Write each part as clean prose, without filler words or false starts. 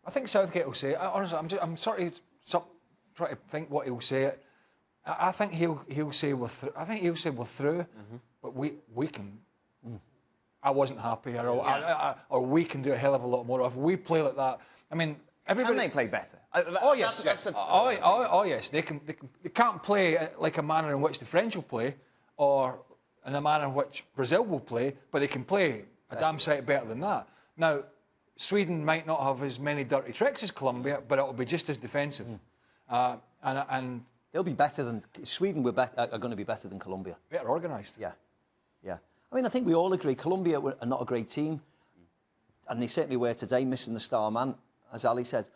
I think Southgate will say it. Honestly, I'm sort of trying to think what he'll say. I think he'll say we're through. I think he'll say we're through, but we can. I wasn't happy, or we can do a hell of a lot more. If we play like that, I mean, everybody. Can they play better? Yes. They can. They can't play like a manner in which the French will play, or in a manner in which Brazil will play, but they can play a damn sight better than that. Now, Sweden might not have as many dirty tricks as Colombia, but it will be just as defensive. And they'll be better than Sweden. Are going to be better than Colombia. Better organised. Yeah. I mean, I think we all agree Colombia are not a great team, and they certainly were today, missing the star man, as Ali said.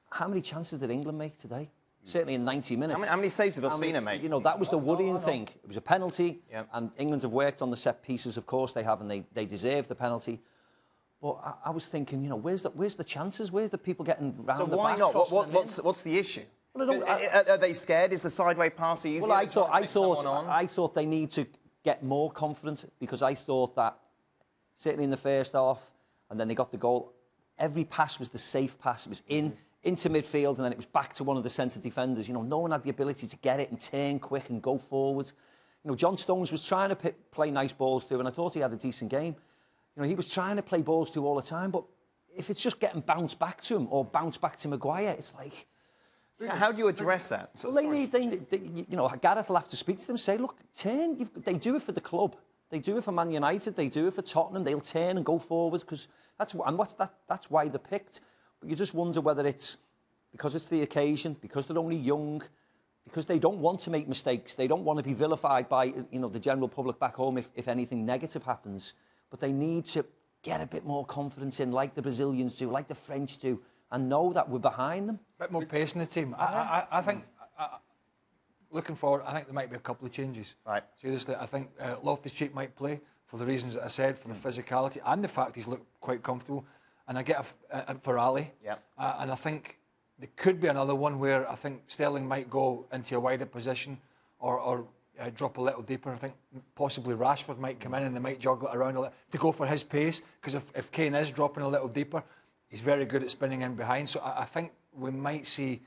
How many chances did England make today? Certainly in 90 minutes. How many saves did Ospina make? You know, that was the worrying thing. It was a penalty, and England have worked on the set pieces. Of course, they have, and they deserve the penalty. But I was thinking, you know, where's the chances? Where's the people getting round the back? So why not? What's the issue? Well, are they scared? Is the sideway pass easier? Well, I thought they need to get more confident, because I thought that certainly in the first half, and then they got the goal. Every pass was the safe pass. It was into midfield, and then it was back to one of the centre defenders. You know, no one had the ability to get it and turn quick and go forward. You know, John Stones was trying to play nice balls through, and I thought he had a decent game. You know, he was trying to play balls through all the time, but if it's just getting bounced back to him or bounced back to Maguire, it's like... So how do you address that? Well, they you know, Gareth will have to speak to them, say, look, turn. They do it for the club. They do it for Man United. They do it for Tottenham. They'll turn and go forward, because that's why they're picked. But you just wonder whether it's because it's the occasion, because they're only young, because they don't want to make mistakes. They don't want to be vilified by, you know, the general public back home if anything negative happens. But they need to get a bit more confidence in, like the Brazilians do, like the French do, and know that we're behind them. A bit more pace in the team. I think, looking forward, I think there might be a couple of changes. Right. Seriously, I think Loftus-Cheek might play for the reasons that I said, for the physicality and the fact he's looked quite comfortable. And I get for Ali. Yep. And I think there could be another one where I think Sterling might go into a wider position or drop a little deeper. I think possibly Rashford might come in and they might juggle it around a little to go for his pace, because if Kane is dropping a little deeper, he's very good at spinning in behind. So I think we might see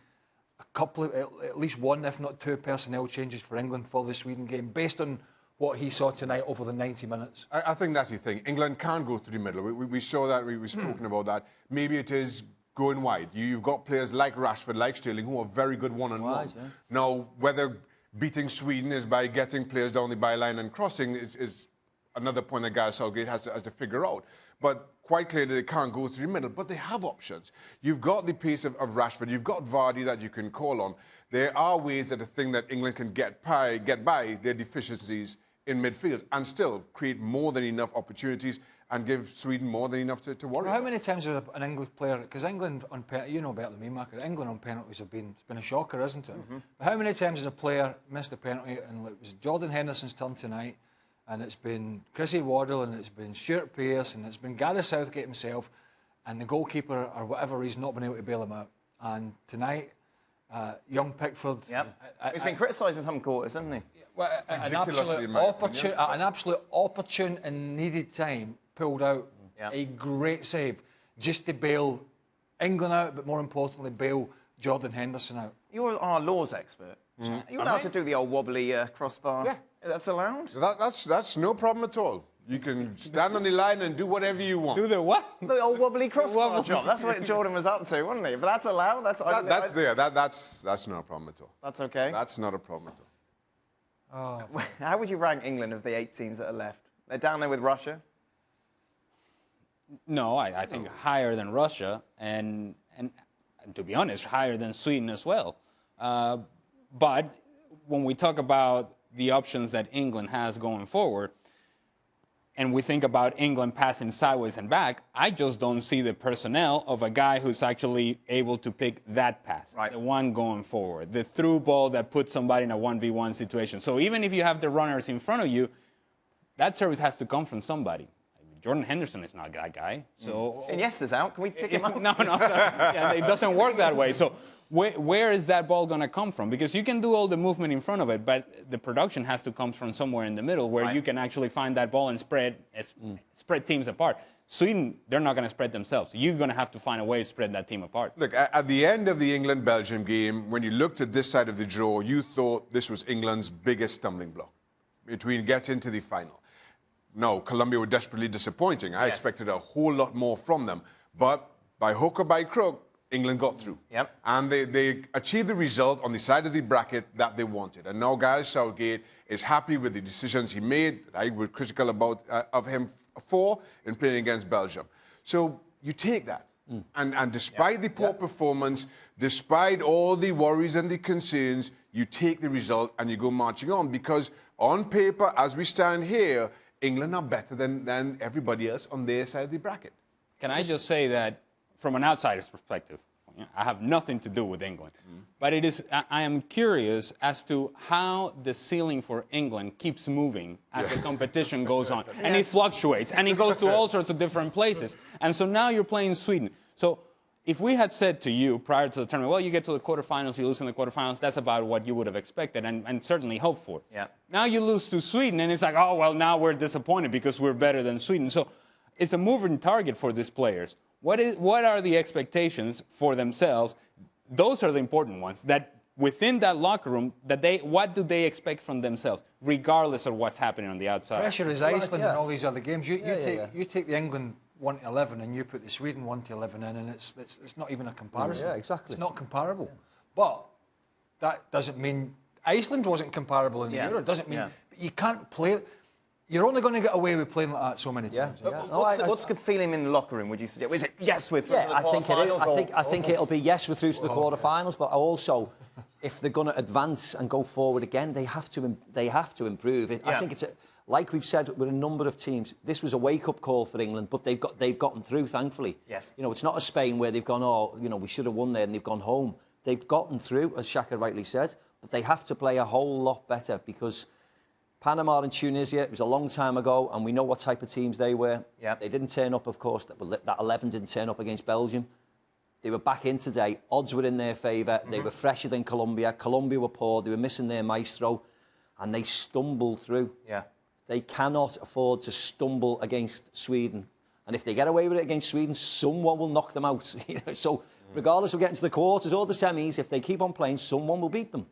a couple of, at least one, if not two, personnel changes for England for the Sweden game, based on what he saw tonight over the 90 minutes. I think that's the thing. England can't go through the middle. We saw that, we've spoken about that. Maybe it is going wide. You've got players like Rashford, like Sterling, who are very good one-on-one. Yeah. Now, whether beating Sweden is by getting players down the byline and crossing is another point that Gareth Southgate has to figure out. But quite clearly they can't go through the middle, but they have options. You've got the pace of Rashford, you've got Vardy that you can call on. There are ways that I think that England can get by their deficiencies in midfield and still create more than enough opportunities and give Sweden more than enough to worry How about. many times has an English player, because England on penalties, you know better than me, Mark, England on penalties it's been a shocker, isn't it? How many times has a player missed a penalty, and it was Jordan Henderson's turn tonight, and it's been Chrissy Waddle, and it's been Stuart Pearce, and it's been Gareth Southgate himself, and the goalkeeper, or whatever reason, not been able to bail him out. And tonight, young Pickford... Yep. He's been criticised in some quarters, hasn't he? Well, an absolute opportune and needed time, pulled out a great save just to bail England out, but more importantly, bail Jordan Henderson out. You're our laws expert. You're allowed to do the old wobbly crossbar. Yeah. That's allowed? That's no problem at all. You can stand on the line and do whatever you want. Do the what? The old wobbly crossbar job. That's what Jordan was up to, wasn't he? But that's allowed? That's not a problem at all. That's okay? That's not a problem at all. Oh. How would you rank England of the 8 teams that are left? They're down there with Russia? No, I think higher than Russia, and to be honest, higher than Sweden as well. But when we talk about the options that England has going forward, and we think about England passing sideways and back, I just don't see the personnel of a guy who's actually able to pick that pass, right. The one going forward, the through ball that puts somebody in a 1v1 situation. So even if you have the runners in front of you, that service has to come from somebody. Jordan Henderson is not that guy. So Iniesta's out. Can we pick him up? No. Yeah, it doesn't work that way. So where is that ball going to come from? Because you can do all the movement in front of it, but the production has to come from somewhere in the middle where you can actually find that ball and spread teams apart. Sweden, they're not going to spread themselves. You're going to have to find a way to spread that team apart. Look, at the end of the England-Belgium game, when you looked at this side of the draw, you thought this was England's biggest stumbling block between getting to the final. No, Colombia were desperately disappointing. I expected a whole lot more from them. But by hook or by crook, England got through. Yep. And they achieved the result on the side of the bracket that they wanted. And now Gareth Southgate is happy with the decisions he made. I was critical of him for in playing against Belgium. So you take that. And despite the poor performance, despite all the worries and the concerns, you take the result and you go marching on. Because on paper, as we stand here, England are better than everybody else on their side of the bracket. Can I just say that from an outsider's perspective, I have nothing to do with England, but I am curious as to how the ceiling for England keeps moving as the competition goes on. And it fluctuates, and it goes to all sorts of different places. And so now you're playing Sweden. So if we had said to you prior to the tournament, well, you get to the quarterfinals, you lose in the quarterfinals, that's about what you would have expected and certainly hoped for. Yeah. Now you lose to Sweden, and it's like, oh, well, now we're disappointed because we're better than Sweden. So it's a moving target for these players. What are the expectations for themselves? Those are the important ones. That within that locker room, what do they expect from themselves, regardless of what's happening on the outside? Pressure is Iceland and all these other games. You take the England 1-11 and you put the Sweden 1-11 in, and it's not even a comparison. Yeah, exactly. It's not comparable. But that doesn't mean Iceland wasn't comparable in the Euro. It doesn't mean you can't play. You're only going to get away with playing like that so many times. What's the feeling in the locker room? Would you suggest? Is it yes, we're through to the I think it is. quarterfinals, I think it'll be yes, we're through to the quarterfinals. But also, if they're going to advance and go forward again, they have to improve it. I think it's like we've said with a number of teams. This was a wake-up call for England, but they've gotten through, thankfully. Yes. You know, it's not a Spain where they've gone, oh, you know, we should have won there, and they've gone home. They've gotten through, as Shaka rightly said, but they have to play a whole lot better because Panama and Tunisia, it was a long time ago, and we know what type of teams they were. Yep. They didn't turn up, of course. That 11 didn't turn up against Belgium. They were back in today. Odds were in their favour. They were fresher than Colombia. Colombia were poor. They were missing their maestro, and they stumbled through. Yeah. They cannot afford to stumble against Sweden. And if they get away with it against Sweden, someone will knock them out. So regardless of getting to the quarters or the semis, if they keep on playing, someone will beat them.